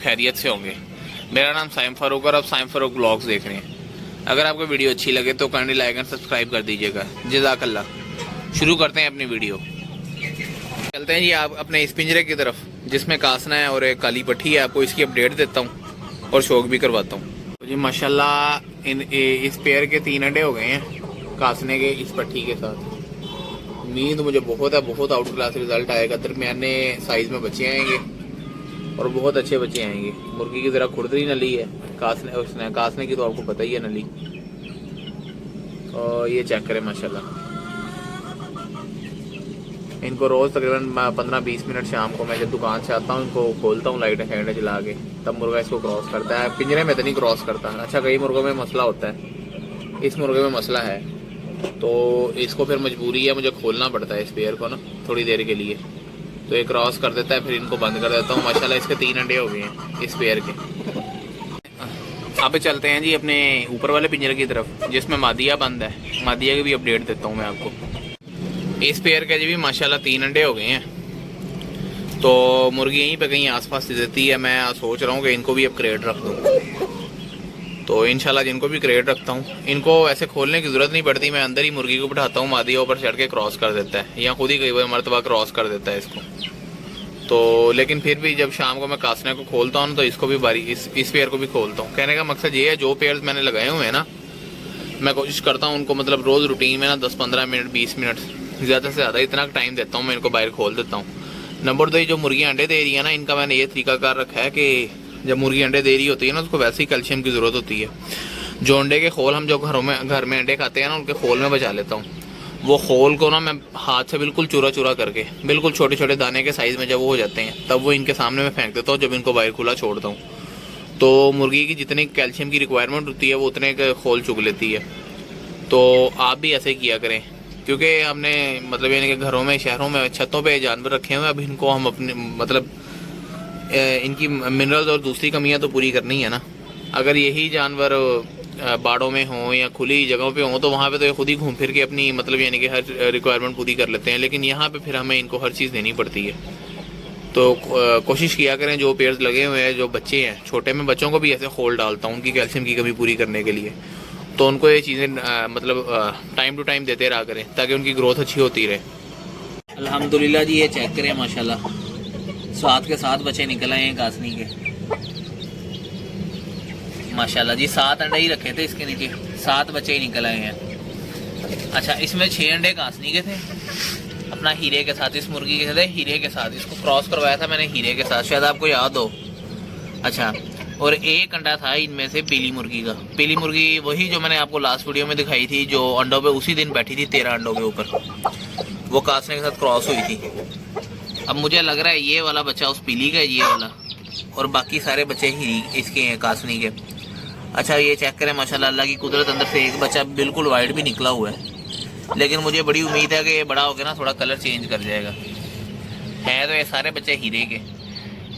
खैरियत से होंगे। मेरा नाम साइम फारूक और आप साइम फारूक ब्लॉग्स देख रहे हैं। अगर आपको वीडियो अच्छी लगे तो काइंडली लाइक एंड सब्सक्राइब कर दीजिएगा। जज़ाकल्लाह। शुरू करते हैं अपनी वीडियो। चलते हैं जी आप अपने इस पिंजरे की तरफ जिसमें कासना है और एक काली पट्टी है। आपको इसकी अपडेट देता हूँ और शौक भी करवाता हूँ। तो जी माशाल्लाह इस पेयर के 3 अंडे हो गए हैं कासने के इस पट्टी के साथ। उम्मीद मुझे बहुत आउट क्लास रिजल्ट आएगा। दरमियाने साइज में बच्चे आएंगे और बहुत अच्छे बच्चे आएंगे। मुर्गी की ज़रा खुरदरी नली है, कासने की तो आपको पता ही है नली। और ये चेक करें माशाल्लाह। इनको रोज़ तकरीबन 15-20 मिनट शाम को मैं जब दुकान से आता हूँ इनको खोलता हूँ लाइट हैंड जला के, तब मुर्गा इसको क्रॉस करता है। पिंजरे में तो नहीं क्रॉस करता। अच्छा कई मुर्गों में मसला होता है, इस मुर्गे में मसला है तो इसको फिर मजबूरी है मुझे खोलना पड़ता है इस पेयर को ना थोड़ी देर के लिए। तो ये क्रॉस कर देता है फिर इनको बंद कर देता हूँ। माशाल्लाह इसके 3 अंडे हो गए हैं इस पेयर के। अब चलते हैं जी अपने ऊपर वाले पिंजरे की तरफ जिसमें मादिया बंद है। मादिया की भी अपडेट देता हूँ मैं आपको। इस पेयर के जी भी माशाल्लाह 3 अंडे हो गए हैं। तो मुर्गी यहीं पे कहीं आसपास देती है। मैं सोच रहा हूँ कि इनको भी अब क्रेट रख दूँ। तो इंशाल्लाह जिनको भी क्रेट रखता हूँ इनको ऐसे खोलने की ज़रूरत नहीं पड़ती। मैं अंदर ही मुर्गी को बिठाता हूँ, मादिया ऊपर चढ़ के क्रॉस कर देता है या खुद ही कई बार मरतबा क्रॉस कर देता है इसको। तो लेकिन फिर भी जब शाम को मैं कासने को खोलता हूँ तो इसको भी इस पेयर को भी खोलता हूँ। कहने का मकसद ये है जो पेयर्स मैंने लगाए हुए हैं ना मैं कोशिश करता हूँ उनको मतलब रोज़ रूटीन में ना 10-15 मिनट 20 मिनट ज़्यादा से ज़्यादा इतना टाइम देता हूँ मैं इनको बाहर खोल देता हूँ। नंबर 2 जो मुर्गियाँ अंडे दे रही है ना इनका मैंने ये तरीकाकार रखा है कि जब मुर्गी अंडे दे रही होती है ना उसको वैसे ही कैल्शियम की ज़रूरत होती है। जो अंडे के खोल हम जो घर में अंडे खाते हैं ना उनके खोल में बचा लेता हूँ। वो खोल को ना मैं हाथ से बिल्कुल चूरा करके बिल्कुल छोटे छोटे दाने के साइज़ में जब वो हो जाते हैं तब वो इनके सामने मैं फेंक देता हूँ जब इनको बाहर खुला छोड़ता हूँ। तो मुर्गी की जितनी कैल्शियम की रिक्वायरमेंट होती है वो उतने के खोल चुग लेती है। तो आप भी ऐसे किया करें क्योंकि हमने मतलब यानी कि घरों में शहरों में छतों पे जानवर रखे हुए हैं। अब इनको हम अपने मतलब इनकी मिनरल्स और दूसरी कमियां तो पूरी करनी है ना। अगर यही जानवर बाड़ों में हों या खुली जगहों पे हों तो वहाँ पे तो ये खुद ही घूम फिर के अपनी मतलब यानी कि हर रिक्वायरमेंट पूरी कर लेते हैं। लेकिन यहाँ पे फिर हमें इनको हर चीज़ देनी पड़ती है। तो कोशिश किया करें जो पेयर्स लगे हुए हैं जो बच्चे हैं छोटे, में बच्चों को भी ऐसे खोल डालता हूँ उनकी कैल्शियम की कमी पूरी करने के लिए। तो उनको ये चीज़ें मतलब टाइम टू टाइम देते रहा करें ताकि उनकी ग्रोथ अच्छी होती रहे। अल्हम्दुलिल्लाह जी ये चेक करें माशाल्लाह 7 के 7 बच्चे निकल आए हैं कासनी के माशाल्लाह जी। 7 अंडे ही रखे थे इसके नीचे, 7 बच्चे ही निकल आए हैं। अच्छा इसमें 6 अंडे कासनी के थे अपना हीरे के साथ। इस मुर्गी के थे हीरे के साथ, इसको क्रॉस करवाया था मैंने हीरे के साथ, शायद आपको याद हो। अच्छा और 1 अंडा था इनमें से पीली मुर्गी का। पीली मुर्गी वही जो मैंने आपको लास्ट वीडियो में दिखाई थी जो अंडों पे उसी दिन बैठी थी 13 अंडों के ऊपर, वो कासने के साथ क्रॉस हुई थी। अब मुझे लग रहा है ये वाला बच्चा उस पीली का है ये वाला, और बाकी सारे बच्चे ही इसके हैं कासनी के। अच्छा ये चेक करें माशाल्लाह अल्लाह की कुदरत, अंदर से एक बच्चा बिल्कुल वाइट भी निकला हुआ है। लेकिन मुझे बड़ी उम्मीद है कि ये बड़ा हो गया ना थोड़ा कलर चेंज कर जाएगा। है तो ये सारे बच्चे हीरे के,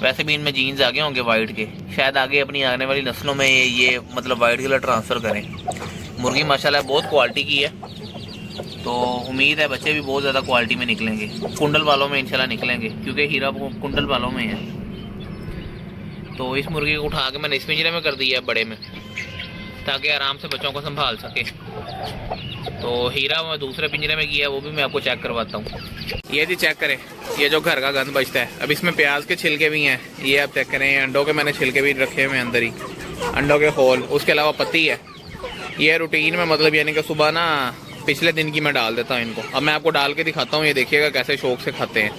वैसे भी इनमें जीन्स आगे होंगे वाइट के, शायद आगे अपनी आने वाली नस्लों में ये मतलब वाइट कलर ट्रांसफ़र करें। मुर्गी माशाल्लाह बहुत क्वालिटी की है तो उम्मीद है बच्चे भी बहुत ज़्यादा क्वालिटी में निकलेंगे। कुंडल वालों में इंशाल्लाह निकलेंगे क्योंकि हीरा कुंडल वालों में है। तो इस मुर्गी को उठा के मैंने इस पिंजरे में कर दिया है बड़े में ताकि आराम से बच्चों को संभाल सके। तो हीरा मैं दूसरे पिंजरे में किया वो भी मैं आपको चेक करवाता हूँ। ये जी चेक करें ये जो घर का गंद बचता है। अब इसमें प्याज के छिलके भी हैं, ये आप चेक करें। अंडों के मैंने छिलके भी रखे हुए हैं अंदर ही, अंडों के खोल, उसके अलावा पत्ती है। ये रूटीन में मतलब यानी कि सुबह ना पिछले दिन की मैं डाल देता हूँ इनको। अब मैं आपको डाल के दिखाता हूँ, ये देखिएगा कैसे शौक से खाते हैं।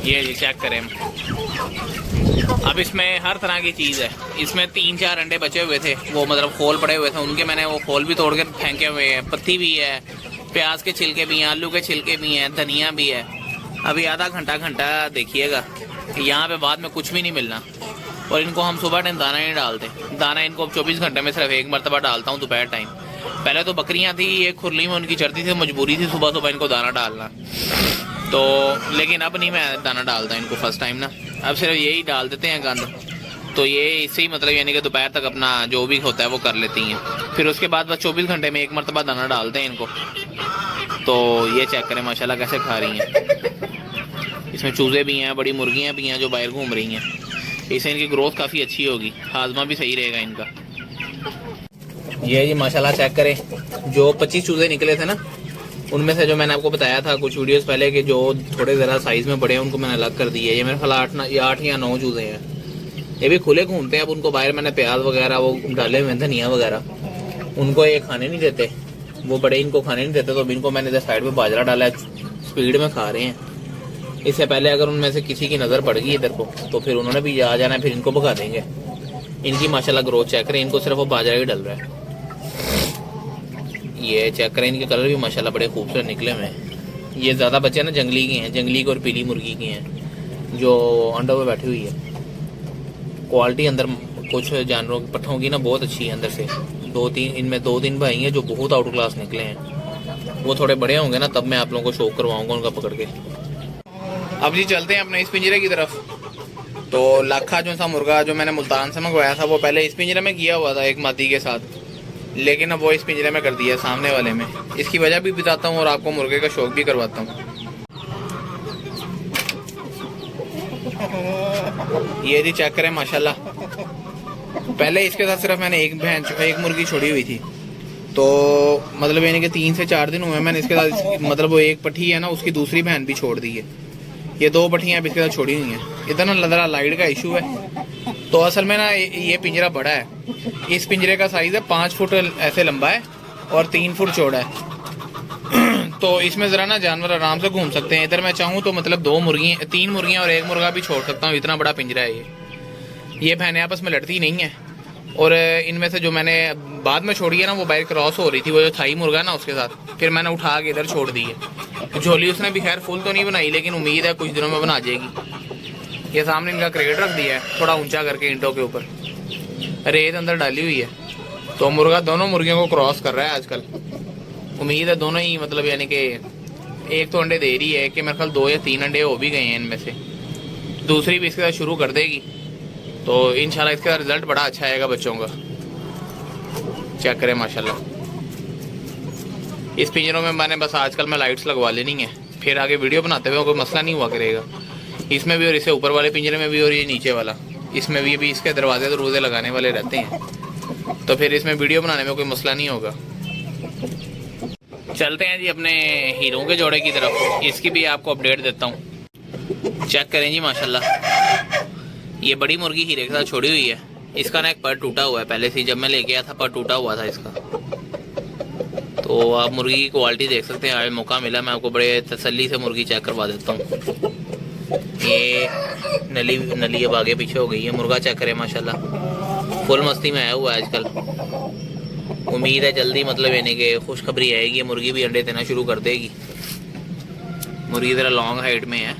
ये जी चेक करें। अब इसमें हर तरह की चीज़ है। इसमें 3-4 अंडे बचे हुए थे वो मतलब खोल पड़े हुए थे उनके, मैंने वो खोल भी तोड़ के फेंके हुए हैं। पत्ती भी है, प्याज के छिलके भी हैं, आलू के छिलके भी हैं, धनिया भी है। अभी आधा घंटा देखिएगा यहाँ पे बाद में कुछ भी नहीं मिलना। और इनको हम सुबह टाइम दाना नहीं डालते। दाना इनको 24 घंटे में सिर्फ 1 मरतबा डालता हूँ दोपहर टाइम। पहले तो बकरियाँ थी, ये खुरली में उनकी चढ़ती थी, मजबूरी थी सुबह सुबह इनको दाना डालना। तो लेकिन अब नहीं मैं दाना डालता इनको फर्स्ट टाइम ना, अब सिर्फ यही डाल देते हैं गंद। तो ये इससे ही मतलब यानी कि दोपहर तक अपना जो भी होता है वो कर लेती हैं। फिर उसके बाद बस 24 घंटे में 1 मरतबा दाना डालते हैं इनको। तो ये चेक करें माशाल्लाह कैसे खा रही हैं। इसमें चूज़े भी हैं, बड़ी मुर्गियाँ भी हैं जो बाहर घूम रही हैं। इससे इनकी ग्रोथ काफ़ी अच्छी होगी, हाजमा भी सही रहेगा इनका। ये जी माशाल्लाह चेक करें, जो 25 चूज़े निकले थे ना, उनमें से जो मैंने आपको बताया था कुछ वीडियोस पहले कि जो थोड़े ज़रा साइज़ में बड़े हैं उनको मैंने अलग कर दिया है। ये मेरे ख्याल 8 या 9 चूज़े हैं। ये भी खुले घूमते हैं। अब उनको बाहर मैंने प्याज वगैरह वो डाले हुए, धनिया वगैरह, उनको ये खाने नहीं देते, वो बड़े इनको खाने नहीं देते। तो इनको मैंने इधर साइड में बाजरा डाला है, स्पीड में खा रहे हैं। इससे पहले अगर उनमें से किसी की नज़र पड़ गई इधर को तो फिर उन्होंने भी आ जाना है, फिर इनको भगा देंगे। इनकी माशाल्लाह ग्रोथ चेक करें, इनको सिर्फ वो बाजरा ही डल रहा है। ये चेक करें, इनके कलर भी माशाल्लाह बड़े खूबसूरत निकले हुए हैं। ये ज़्यादा बच्चे ना जंगली के हैं, जंगली के और पीली मुर्गी के हैं जो अंडों में बैठी हुई है। क्वालिटी अंदर कुछ जानवरों की पट्ठों की ना बहुत अच्छी है अंदर से। इनमें 2-3 भाई हैं जो बहुत आउट क्लास निकले हैं। वो थोड़े बड़े होंगे ना तब मैं आप लोगों को शो करवाऊंगा उनका पकड़ के। अब जी चलते हैं अपने इस पिंजरे की तरफ। तो लाखा जो सा मुर्गा जो मैंने मुल्तान से मंगवाया था वो पहले इस पिंजरे में किया हुआ था एक मादी के साथ, लेकिन अब वो इस पिंजरे में कर दिया सामने वाले में। इसकी वजह भी बताता हूँ और आपको मुर्गे का शौक भी करवाता हूँ। ये जी चेक करें माशाल्लाह, पहले इसके साथ सिर्फ मैंने एक मुर्गी छोड़ी हुई थी। तो मतलब यानी कि 3 से 4 दिन हुए मैंने इसके साथ, मतलब वो एक पट्ठी है ना उसकी दूसरी बहन भी छोड़ दी है। ये 2 पट्ठियाँ अब इसके साथ छोड़ी हुई हैं। इधर ना लदरा लाइट का इशू है। तो असल में ना ये पिंजरा बड़ा है। इस पिंजरे का साइज़ है 5 फुट ऐसे लंबा है और 3 फुट चौड़ा है। तो इसमें ज़रा ना जानवर आराम से घूम सकते हैं। इधर मैं चाहूँ तो मतलब 3 मुर्गियाँ और 1 मुर्गा भी छोड़ सकता हूँ, इतना बड़ा पिंजरा है ये बहनें आपस में लड़ती नहीं है। और इनमें से जो मैंने बाद में छोड़ी है ना वो बाइक क्रॉस हो रही थी, वो जो थाई मुर्गा ना उसके साथ, फिर मैंने उठा के इधर छोड़ दी है। झोली उसने भी खैर फुल तो नहीं बनाई, लेकिन उम्मीद है कुछ दिनों में बना जाएगी। ये सामने इनका क्रेट रख दिया है थोड़ा ऊंचा करके ईंटों के ऊपर, रेत अंदर डाली हुई है। तो मुर्गा दोनों मुर्गियों को क्रॉस कर रहा है आजकल। उम्मीद है दोनों ही मतलब यानी कि एक तो अंडे दे रही है कि मेरे ख्याल 2 या 3 अंडे हो भी गए हैं इनमें से, दूसरी भी इसके साथ शुरू कर देगी। तो इंशाल्लाह इसका रिजल्ट बड़ा अच्छा आएगा बच्चों का। चेक करें माशाल्लाह। इस पिंजरों में मैंने बस आजकल मैं लाइट्स लगवा लेनी है, फिर आगे वीडियो बनाते हुए कोई मसला नहीं हुआ करेगा। इसमें भी और इससे ऊपर वाले पिंजरे में भी और ये नीचे वाला, इसमें भी इसके दरवाजे लगाने वाले रहते हैं, तो फिर इसमें वीडियो बनाने में कोई मसला नहीं होगा। चलते हैं जी अपने हीरों के जोड़े की तरफ, इसकी भी आपको अपडेट देता हूँ। चेक करें जी माशाल्लाह, ये बड़ी मुर्गी हीरे के साथ छोड़ी हुई है। इसका ना एक पर टूटा हुआ है, पहले से जब मैं लेके आया था पर टूटा हुआ था इसका। तो आप मुर्गी की क्वालिटी देख सकते हैं। आज मौका मिला मैं आपको बड़े तसल्ली से मुर्गी चेक करवा देता हूँ। ये नली अब आगे पीछे हो गई है। मुर्गा चेक करें माशाल्लाह, फुल मस्ती में आया हुआ है आजकल। उम्मीद है जल्दी मतलब यानी कि खुशखबरी आएगी, मुर्गी भी अंडे देना शुरू कर देगी। मुर्गी ज़रा लॉन्ग हाइट में है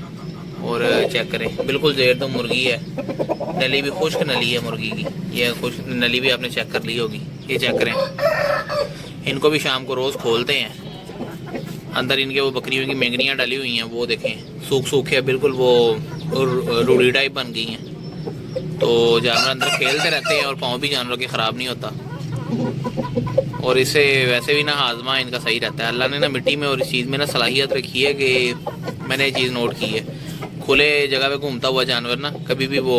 और चेक करें बिल्कुल जेर तो मुर्गी है। नली भी खुश्क नली है मुर्गी की, ये खुश्क नली भी आपने चेक कर ली होगी। ये चेक करें, इनको भी शाम को रोज़ खोलते हैं। अंदर इनके वो बकरियों की मेंगनियाँ डाली हुई हैं, वो देखें सूखे बिल्कुल वो रूढ़ी टाइप बन गई हैं। तो जानवर अंदर खेलते रहते हैं और पाँव भी जानवरों के ख़राब नहीं होता। और इससे वैसे भी ना हाजमा इनका सही रहता है। अल्लाह ने ना मिट्टी में और इस चीज़ में ना सलाहियत रखी है कि मैंने ये चीज़ नोट की है, खुले जगह पे घूमता हुआ जानवर ना कभी भी वो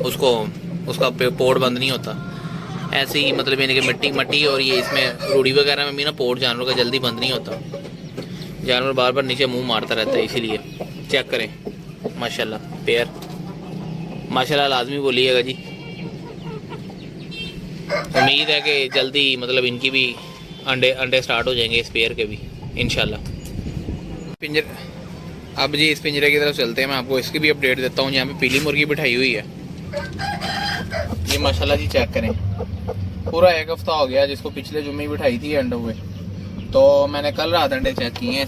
उसका पोड़ बंद नहीं होता। ऐसे ही मतलब यानी कि मट्टी और ये इसमें रूढ़ी वगैरह में भी ना पोड़ जानवर का जल्दी बंद नहीं होता। जानवर बार बार नीचे मुंह मारता रहता है, इसीलिए। चेक करें माशाल्लाह, पेयर माशाल्लाह लाजमी बोलिएगा जी। उम्मीद है कि जल्दी मतलब इनकी भी अंडे स्टार्ट हो जाएंगे इस पेयर के भी इंशाल्लाह। अब जी इस पिंजरे की तरफ चलते हैं, मैं आपको इसकी भी अपडेट देता हूँ। यहाँ पे पीली मुर्गी बिठाई हुई है। ये माशाल्लाह जी चेक करें, पूरा 1 हफ्ता हो गया जिसको पिछले जुम्मे बिठाई थी अंडे हुए। तो मैंने कल रात अंडे चेक किए हैं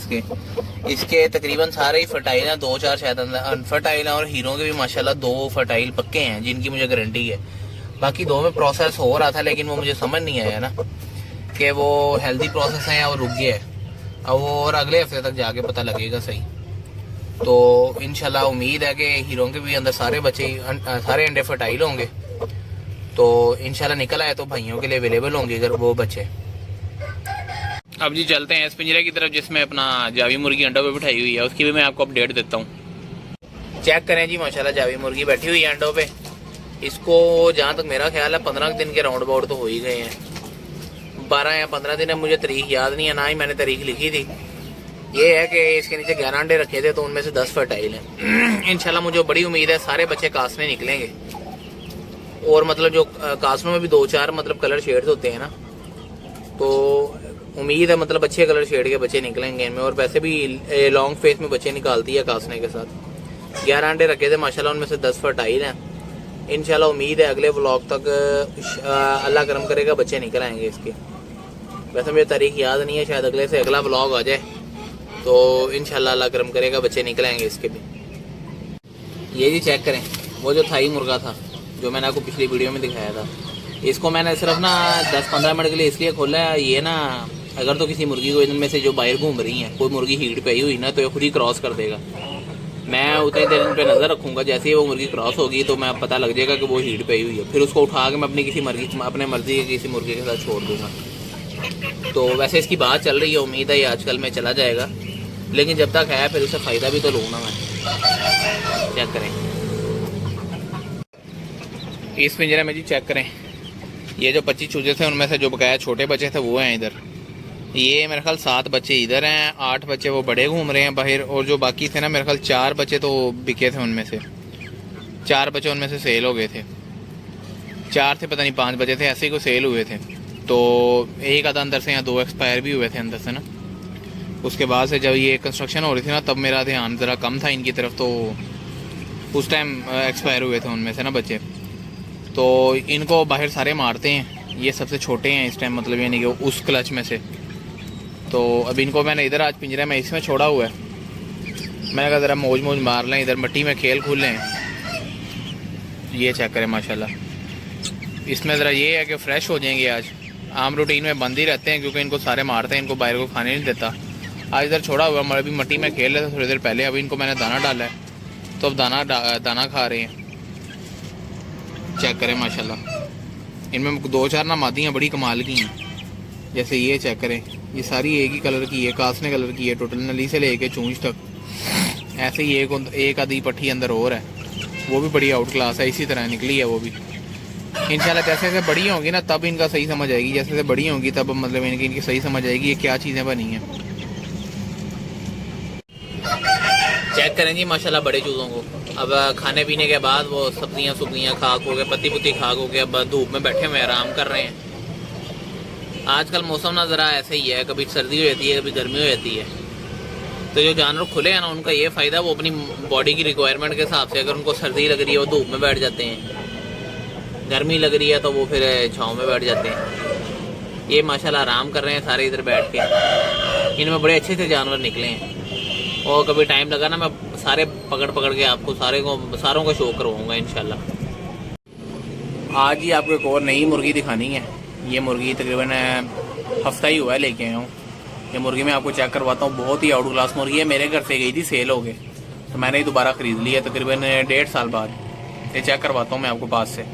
इसके तकरीबन सारे ही फर्टाइल हैं, 2-4 शायद अनफर्टाइल हैं। और हीरों के भी माशाल्लाह 2 फर्टाइल पक्के हैं जिनकी मुझे गारंटी है। बाकी 2 में प्रोसेस हो रहा था, लेकिन वो मुझे समझ नहीं आया ना कि वो हेल्दी प्रोसेस है या वो रुक गया है। अब वो और अगले हफ्ते तक जाके पता लगेगा सही। तो इंशाल्लाह उम्मीद है कि हीरों के भी अंदर सारे अंडे फर्टाइल होंगे। तो इंशाल्लाह निकल आए तो भाइयों के लिए अवेलेबल होंगे अगर वो बच्चे। अब जी चलते हैं इस पिंजरे की तरफ जिसमें अपना जावी मुर्गी अंडों पे बिठाई हुई है, उसकी भी मैं आपको अपडेट देता हूँ। चेक करें जी माशाल्लाह जावी मुर्गी बैठी हुई है अंडों पे। इसको जहाँ तक मेरा ख्याल है 15 दिन के राउंड अबाउट तो हो ही गए हैं। 12 या 15 दिन है, मुझे तारीख याद नहीं है, ना ही मैंने तारीख लिखी थी। ये है कि इसके नीचे 11 अंडे रखे थे तो उनमें से 10 फर्टाइल हैं। इंशाल्लाह मुझे बड़ी उम्मीद है सारे बच्चे कासने निकलेंगे। और मतलब जो कासनों में भी 2-4 मतलब कलर शेड्स होते हैं ना, तो उम्मीद है मतलब अच्छे कलर शेड के बच्चे निकलेंगे इनमें। और वैसे भी लॉन्ग फेस में बच्चे निकालती है कासने के साथ। 11 अंडे रखे थे माशाल्लाह, उनमें से 10 फर्टाइल हैं। इंशाल्लाह उम्मीद है अगले व्लॉग तक अल्लाह करम करेगा बच्चे निकल आएंगे इसके। वैसे मुझे तारीख याद नहीं है, शायद अगले से अगला व्लॉग आ जाए तो इंशाल्लाह अल्लाह करम करेगा बच्चे निकल आएंगे इसके भी। ये जी चेक करें, वो जो थाई मुर्गा था जो मैंने आपको पिछली वीडियो में दिखाया था, इसको मैंने सिर्फ ना 10-15 मिनट के लिए इसलिए खोला है। ये ना अगर तो किसी मुर्गी को इनमें से जो बाहर घूम रही है, कोई मुर्गी हीट पे आई हुई ना, तो ये खुद ही क्रॉस कर देगा। मैं उतनी देर इन पे नज़र रखूँगा, जैसे ही वो मुर्गी क्रॉस होगी तो मैं पता लग जाएगा कि वो हीट पे आई हुई है। फिर उसको उठा के मैं अपने मर्जी के किसी मुर्गी के साथ छोड़ दूँगा। तो वैसे इसकी बात चल रही है, उम्मीद है ये आजकल में चला जाएगा, लेकिन जब तक है फिर उससे फ़ायदा भी तो लूँगा मैं। चेक करें इस पिंजरे में जी, चेक करें ये जो 25 चूजे थे उनमें से जो बकाया छोटे बच्चे थे वो हैं इधर। ये मेरे ख्याल 7 बच्चे इधर हैं, 8 बच्चे वो बड़े घूम रहे हैं बाहर, और जो बाकी थे ना मेरे ख्याल 4 बच्चे तो बिके थे, उनमें से 4 बच्चे उनमें से सेल हो गए थे। 4 थे पता नहीं 5 बचे थे, ऐसे ही को सेल हुए थे। तो एक आधा अंदर से, यहाँ 2 एक्सपायर भी हुए थे अंदर से ना। उसके बाद से जब ये कंस्ट्रक्शन हो रही थी ना, तब मेरा ध्यान ज़रा कम था इनकी तरफ, तो उस टाइम एक्सपायर हुए थे उनमें से ना बच्चे। तो इनको बाहर सारे मारते हैं, ये सबसे छोटे हैं इस टाइम, मतलब यानी कि उस क्लच में से। तो अब इनको मैंने इधर आज पिंजरे में इसमें छोड़ा हुआ है। मैंने कहा ज़रा मौज मार लें, इधर मिट्टी में खेल खूल लें। ये चेक करें माशाल्लाह, इसमें ज़रा ये है कि फ़्रेश हो जाएंगे आज। आम रूटीन में बंद ही रहते हैं क्योंकि इनको सारे मारते हैं, इनको बाहर को खाने नहीं देता। आज इधर छोड़ा हुआ, मैं अभी मिट्टी में खेल रहे थे थोड़ी देर पहले। अभी इनको मैंने दाना डाला है तो अब दाना खा रहे हैं। चेक करें माशाल्लाह, इनमें 2-4 ना मादियाँ बड़ी कमाल की हैं। जैसे ये चेक करें, ये सारी एक ही कलर की है, कासने कलर की है टोटल, नली से लेके चूंच तक। ऐसे ही एक आधी पट्टी अंदर और है, वो भी बड़ी आउट क्लास है, इसी तरह निकली है वो भी। इंशाल्लाह जैसे जैसे बड़ी होंगी ना तब इनका सही समझ आएगी, जैसे जैसे बड़ी होंगी तब मतलब इनकी सही समझ आएगी ये क्या चीज़ें बनी हैं। चेक करें जी माशाल्लाह बड़े चूज़ों को। अब खाने पीने के बाद वो सब्जियां खाक हो गए, पत्ती पुत्ती खाक हो गए, अब धूप में बैठे हुए आराम कर रहे हैं। आजकल मौसम ना ज़रा ऐसे ही है, कभी सर्दी हो जाती है कभी गर्मी हो जाती है। तो जो जानवर खुले हैं ना उनका ये फ़ायदा, वो अपनी बॉडी की रिक्वायरमेंट के हिसाब से, अगर उनको सर्दी लग रही है वो धूप में बैठ जाते हैं, गर्मी लग रही है तो वो फिर छाँव में बैठ जाते हैं। ये माशाल्लाह आराम कर रहे हैं सारे इधर बैठ के। इनमें बड़े अच्छे से जानवर निकले हैं, और कभी टाइम लगा ना मैं सारे पकड़ के आपको सारों को शो करवाऊँगा इंशाल्लाह। आज ही आपको एक और नई मुर्गी दिखानी है। ये मुर्गी तकरीबन हफ्ता ही हुआ है लेके आया हूँ। ये मुर्गी मैं आपको चेक करवाता हूँ, बहुत ही आउट क्लास मुर्गी है। मेरे घर से गई थी, सेल हो गए तो मैंने ही दोबारा ख़रीद ली है तकरीबन 1.5 साल बाद। ये चेक करवाता हूँ मैं आपको पास से।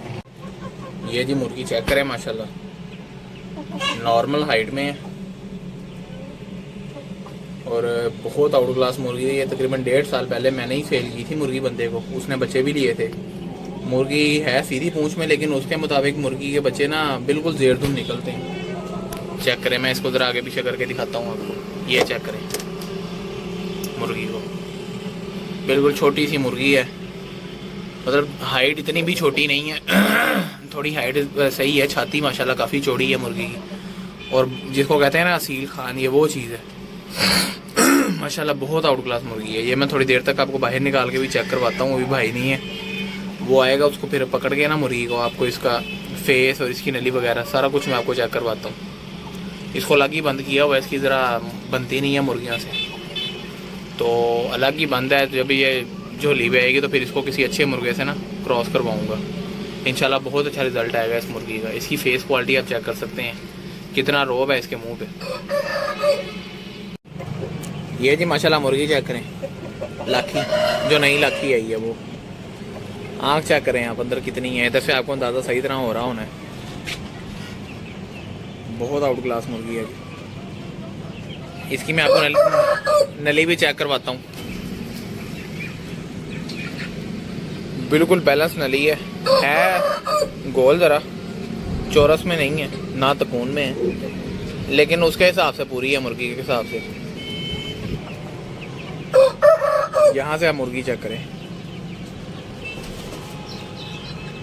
ये जी मुर्गी चेक करें माशाल्लाह, नॉर्मल हाइट में है और बहुत आउट क्लास मुर्गी है। ये तकरीबन 1.5 साल पहले मैंने ही सेल की थी मुर्गी बंदे को, उसने बच्चे भी लिए थे। मुर्गी है सीधी पूंछ में, लेकिन उसके मुताबिक मुर्गी के बच्चे ना बिल्कुल जेरदुम निकलते हैं। चेक करें, मैं इसको ज़रा आगे पीछे करके दिखाता हूँ आपको। ये चेक करें मुर्गी को, बिल्कुल छोटी सी मुर्गी है, मतलब हाइट इतनी भी छोटी नहीं है थोड़ी हाइट सही है। छाती माशाल्लाह काफ़ी चौड़ी है मुर्गी की, और जिसको कहते हैं ना असील खान, ये वो चीज़ है माशाल्लाह। बहुत आउट क्लास मुर्गी है। ये मैं थोड़ी देर तक आपको बाहर निकाल के भी चेक करवाता हूँ। अभी भाई नहीं है, वो आएगा, उसको फिर पकड़ के ना मुर्गी को आपको इसका फेस और इसकी नली वगैरह सारा कुछ मैं आपको चेक करवाता हूँ। इसको अलग ही बंद किया हुआ है, इसकी ज़रा बनती नहीं है मुर्गियों से, तो अलग ही बंद है। जब ये झोली पे आएगी तो फिर इसको किसी अच्छे मुर्गे से ना क्रॉस करवाऊँगा इंशाल्लाह। बहुत अच्छा रिजल्ट आएगा इस मुर्गी का। इसकी फेस क्वालिटी आप चेक कर सकते हैं, कितना रोब है इसके मुँह पे। ये जी माशाल्लाह मुर्गी चेक करें, लाखी जो नई लाखी आई है वो। आँख चेक करें आप अंदर कितनी है, इधर से आपको अंदाज़ा सही तरह हो रहा होना है। बहुत आउट क्लास मुर्गी है। इसकी मैं आपको नली भी चेक करवाता हूँ। बिल्कुल बैलेंस नली है गोल ज़रा, चौरस में नहीं है ना तकून में है, लेकिन उसके हिसाब से पूरी है मुर्गी के हिसाब से। यहाँ से आप मुर्गी चेक करें,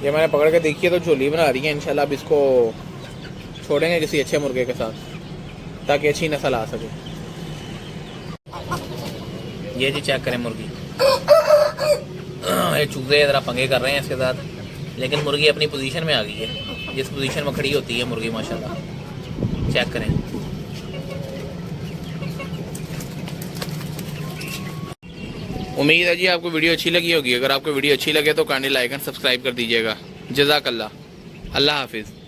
ये मैंने पकड़ के देखी है तो झोली बना रही है। इंशाल्लाह अब इसको छोड़ेंगे किसी अच्छे मुर्गे के साथ ताकि अच्छी नस्ल आ सके। ये जी चेक करें मुर्गी, ये चूजे ज़रा पंगे कर रहे हैं इसके साथ, लेकिन मुर्गी अपनी पोजीशन में आ गई है, जिस पोजीशन में खड़ी होती है मुर्गी माशाल्लाह। चेक करें। उम्मीद है जी आपको वीडियो अच्छी लगी होगी। अगर आपको वीडियो अच्छी लगे तो काइंडली लाइक एंड सब्सक्राइब कर दीजिएगा। जज़ाकल्लाह, अल्लाह हाफिज़।